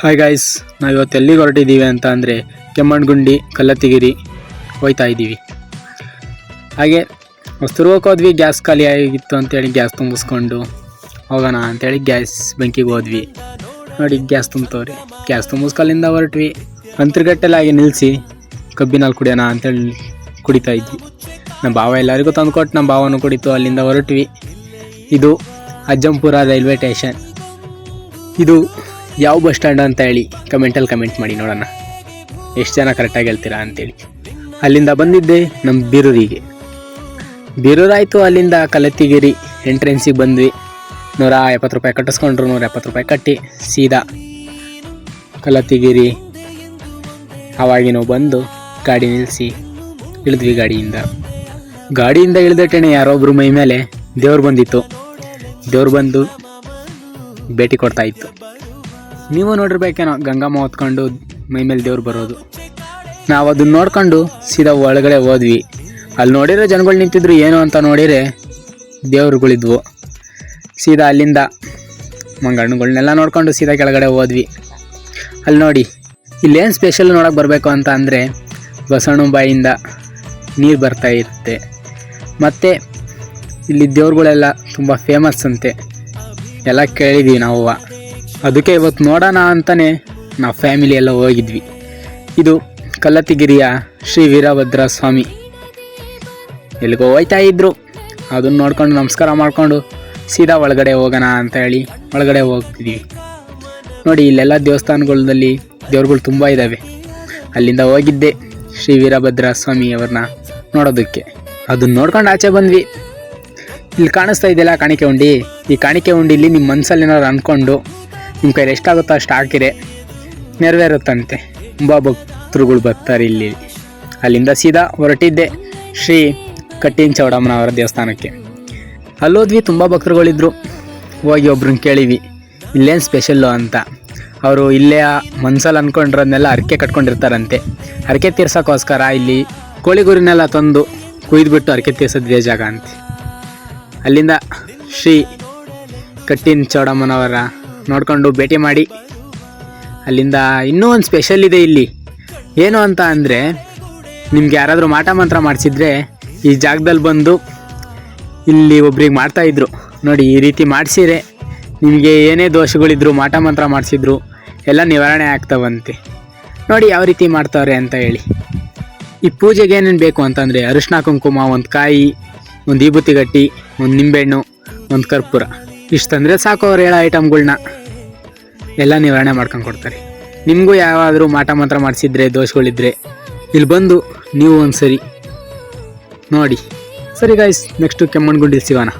Hi guys, ನಾವು ಇವತ್ತು ಎಲ್ಲಿಗೆ ಹೊರಟಿದ್ದೀವಿ ಅಂತ ಅಂದರೆ ಕೆಮ್ಮಣ್ಣಗುಂಡಿ ಕಲ್ಲತ್ತಿಗಿರಿ ಹೋಯ್ತಾ ಇದ್ದೀವಿ. ಹಾಗೆ ಹೊಸ್ತುರ್ಗಕ್ಕೆ ಹೋದ್ವಿ. ಗ್ಯಾಸ್ ಖಾಲಿ ಆಗಿತ್ತು ಅಂತೇಳಿ ಗ್ಯಾಸ್ ತುಂಬಿಸ್ಕೊಂಡು ಹೋಗೋಣ ಅಂತೇಳಿ ಗ್ಯಾಸ್ ಬೆಂಕಿಗೆ ಹೋದ್ವಿ. ನೋಡಿ ಗ್ಯಾಸ್ ತುಂಬ್ತವ್ರಿ. ಗ್ಯಾಸ್ ತುಂಬಿಸ್ಕಲ್ಲಿಂದ ಹೊರಟ್ವಿ. ಅಂತರ್ಗಟ್ಟೆಲಾಗಿ ನಿಲ್ಲಿಸಿ ಕಬ್ಬಿನಲ್ಲಿ ಕುಡಿಯೋಣ ಅಂತೇಳಿ ಕುಡಿತಾ ಇದ್ವಿ. ನಮ್ಮ ಭಾವ ಎಲ್ಲರಿಗೂ ತಂದುಕೊಟ್ಟು ನಮ್ಮ ಭಾವನೂ ಕುಡಿತು. ಅಲ್ಲಿಂದ ಹೊರಟ್ವಿ. ಇದು ಅಜ್ಜಂಪುರ ರೈಲ್ವೆ ಸ್ಟೇಷನ್. ಇದು ಯಾವ ಬಸ್ ಸ್ಟ್ಯಾಂಡ್ ಅಂತ ಹೇಳಿ ಕಮೆಂಟಲ್ಲಿ ಕಮೆಂಟ್ ಮಾಡಿ ನೋಡೋಣ, ಎಷ್ಟು ಜನ ಕರೆಕ್ಟಾಗಿ ಹೇಳ್ತೀರಾ ಅಂತೇಳಿ. ಅಲ್ಲಿಂದ ಬಂದಿದ್ದೆ ನಮ್ಮ ಬೀರೂರಾಯಿತು. ಅಲ್ಲಿಂದ ಕಲ್ಲತ್ತಿಗಿರಿ ಎಂಟ್ರೆನ್ಸಿಗೆ ಬಂದ್ವಿ. 170 ರೂಪಾಯಿ ಕಟ್ಟಿಸ್ಕೊಂಡ್ರು. 170 ರೂಪಾಯಿ ಕಟ್ಟಿ ಸೀದಾ ಕಲ್ಲತ್ತಿಗಿರಿ ಅವಾಗಿನೋ ಬಂದು ಗಾಡಿ ನಿಲ್ಲಿಸಿ ಇಳಿದ್ವಿ. ಗಾಡಿಯಿಂದ ಇಳಿದಟ್ಟೇನೆ ಯಾರೊಬ್ಬರು ಮೈ ಮೇಲೆ ದೇವ್ರು ಬಂದಿತ್ತು. ದೇವ್ರು ಬಂದು ಭೇಟಿ ಕೊಡ್ತಾ ಇತ್ತು. ನೀವು ನೋಡಿರ್ಬೇಕೇನೋ, ಗಂಗಮ್ಮ ಹೊತ್ಕೊಂಡು ಮೈ ಮೇಲೆ ದೇವ್ರು ಬರೋದು. ನಾವು ಅದನ್ನ ನೋಡ್ಕೊಂಡು ಸೀದಾ ಒಳಗಡೆ ಹೋದ್ವಿ. ಅಲ್ಲಿ ನೋಡಿದ್ರೆ ಜನಗಳು ನಿಂತಿದ್ರು. ಏನು ಅಂತ ನೋಡಿದರೆ ದೇವ್ರುಗಳಿದ್ವು. ಸೀದಾ ಅಲ್ಲಿಂದ ಮಂಗಣ್ಣಗಳನ್ನೆಲ್ಲ ನೋಡ್ಕೊಂಡು ಸೀದಾ ಕೆಳಗಡೆ ಹೋದ್ವಿ. ಅಲ್ಲಿ ನೋಡಿ, ಇಲ್ಲೇನು ಸ್ಪೆಷಲ್ ನೋಡೋಕೆ ಬರಬೇಕು ಅಂತ ಅಂದರೆ ಬಸವಣ್ಣ ಬಾಯಿಂದ ನೀರು ಬರ್ತಾ ಇರುತ್ತೆ. ಮತ್ತು ಇಲ್ಲಿ ದೇವ್ರುಗಳೆಲ್ಲ ತುಂಬ ಫೇಮಸ್ ಅಂತೆ, ಎಲ್ಲ ಕೇಳಿದ್ದೀವಿ ನಾವು. ಅದಕ್ಕೆ ಇವತ್ತು ನೋಡೋಣ ಅಂತಲೇ ನಾವು ಫ್ಯಾಮಿಲಿ ಎಲ್ಲ ಹೋಗಿದ್ವಿ. ಇದು ಕಲ್ಲತ್ತಿಗಿರಿಯ ಶ್ರೀ ವೀರಭದ್ರ ಸ್ವಾಮಿ. ಎಲ್ಲಿಗೋ ಹೋಯ್ತಾ ಇದ್ರು. ಅದನ್ನು ನೋಡ್ಕೊಂಡು ನಮಸ್ಕಾರ ಮಾಡಿಕೊಂಡು ಸೀದಾ ಒಳಗಡೆ ಹೋಗೋಣ ಅಂತ ಹೇಳಿ ಒಳಗಡೆ ಹೋಗ್ತಿದ್ದೀವಿ. ನೋಡಿ, ಇಲ್ಲೆಲ್ಲ ದೇವಸ್ಥಾನಗಳಲ್ಲಿ ದೇವ್ರುಗಳು ತುಂಬ ಇದ್ದಾವೆ. ಅಲ್ಲಿಂದ ಹೋಗಿದ್ದೆ ಶ್ರೀ ವೀರಭದ್ರ ಸ್ವಾಮಿಯವ್ರನ್ನ ನೋಡೋದಕ್ಕೆ. ಅದನ್ನ ನೋಡ್ಕೊಂಡು ಆಚೆ ಬಂದ್ವಿ. ಇಲ್ಲಿ ಕಾಣಿಸ್ತಾ ಇದೆಯಲ್ಲ ಕಾಣಿಕೆ ಉಂಡಿ. ಈ ಕಾಣಿಕೆ ಉಂಡಿಲಿ ನಿಮ್ಮ ಮನಸ್ಸಲ್ಲಿ ಏನಾದ್ರು ಅಂದ್ಕೊಂಡು ನಿಮ್ಮ ಕೈಲಿ ಎಷ್ಟಾಗುತ್ತೋ ಅಷ್ಟು ಹಾಕಿರೆ ನೆರವೇರುತ್ತಂತೆ. ತುಂಬ ಭಕ್ತರುಗಳು ಬರ್ತಾರೆ ಇಲ್ಲಿ. ಅಲ್ಲಿಂದ ಸೀದಾ ಹೊರಟಿದ್ದೆ ಶ್ರೀ ಕಟ್ಟಿನ ಚೌಡಮ್ಮನವರ ದೇವಸ್ಥಾನಕ್ಕೆ. ಅಲ್ಲೋದ್ವಿ. ತುಂಬ ಭಕ್ತರುಗಳಿದ್ರು. ಹೋಗಿ ಒಬ್ರನ್ನ ಕೇಳಿವಿ, ಇಲ್ಲೇನು ಸ್ಪೆಷಲ್ಲು ಅಂತ. ಅವರು ಇಲ್ಲೇ ಮನ್ಸಲ್ಲಿ ಅಂದ್ಕೊಂಡಿರೋದನ್ನೆಲ್ಲ ಹರಕೆ ಕಟ್ಕೊಂಡಿರ್ತಾರಂತೆ. ಹರಕೆ ತೀರ್ಸೋಕ್ಕೋಸ್ಕರ ಇಲ್ಲಿ ಕೋಳಿಗುರಿನೆಲ್ಲ ತಂದು ಕುಯ್ದುಬಿಟ್ಟು ಹರಕೆ ತೀರ್ಸೋದೇ ಜಾಗ ಅಂತೆ. ಅಲ್ಲಿಂದ ಶ್ರೀ ಕಟ್ಟಿನ ಚೌಡಮ್ಮನವರ ನೋಡ್ಕೊಂಡು ಭೇಟಿ ಮಾಡಿ ಅಲ್ಲಿಂದ ಇನ್ನೂ ಒಂದು ಸ್ಪೆಷಲ್ ಇದೆ ಇಲ್ಲಿ. ಏನು ಅಂತ ಅಂದರೆ, ನಿಮ್ಗೆ ಯಾರಾದರೂ ಮಾಟ ಮಂತ್ರ ಮಾಡಿಸಿದ್ರೆ ಈ ಜಾಗದಲ್ಲಿ ಬಂದು ಇಲ್ಲಿ ಒಬ್ರಿಗೆ ಮಾಡ್ತಾಯಿದ್ರು. ನೋಡಿ, ಈ ರೀತಿ ಮಾಡಿಸಿರೆ ನಿಮಗೆ ಏನೇ ದೋಷಗಳಿದ್ರು, ಮಾಟ ಮಂತ್ರ ಮಾಡಿಸಿದ್ರು ಎಲ್ಲ ನಿವಾರಣೆ ಆಗ್ತಾವಂತೆ. ನೋಡಿ ಯಾವ ರೀತಿ ಮಾಡ್ತಾವ್ರೆ ಅಂತ ಹೇಳಿ. ಈ ಪೂಜೆಗೆ ಏನೇನು ಬೇಕು ಅಂತಂದರೆ ಅರಿಶಿನ ಕುಂಕುಮ, ಒಂದು ಕಾಯಿ, ಒಂದು ವಿಭೂತಿ ಗಟ್ಟಿ, ಒಂದು ನಿಂಬೆಹಣ್ಣು, ಒಂದು ಕರ್ಪೂರ. ಇಷ್ಟು ತಂದರೆ ಸಾಕು. ಅವ್ರು ಹೇಳೋ ಐಟಮ್ಗಳ್ನ ಎಲ್ಲ ನಿವಾರಣೆ ಮಾಡ್ಕೊಂಡು ಕೊಡ್ತಾರೆ. ನಿಮಗೂ ಯಾವಾದರೂ ಮಾಟ ಮಂತ್ರ ಮಾಡಿಸಿದ್ರೆ, ದೋಷಗಳಿದ್ರೆ ಇಲ್ಲಿ ಬಂದು ನೀವು ಒಂದು ಸರಿ ನೋಡಿ. ಸರಿ ಗಾಯ್ಸ್, ನೆಕ್ಸ್ಟು ಕೆಮ್ಮಣ್ಣಗುಂಡಿಲಿ ಸಿಗೋಣ.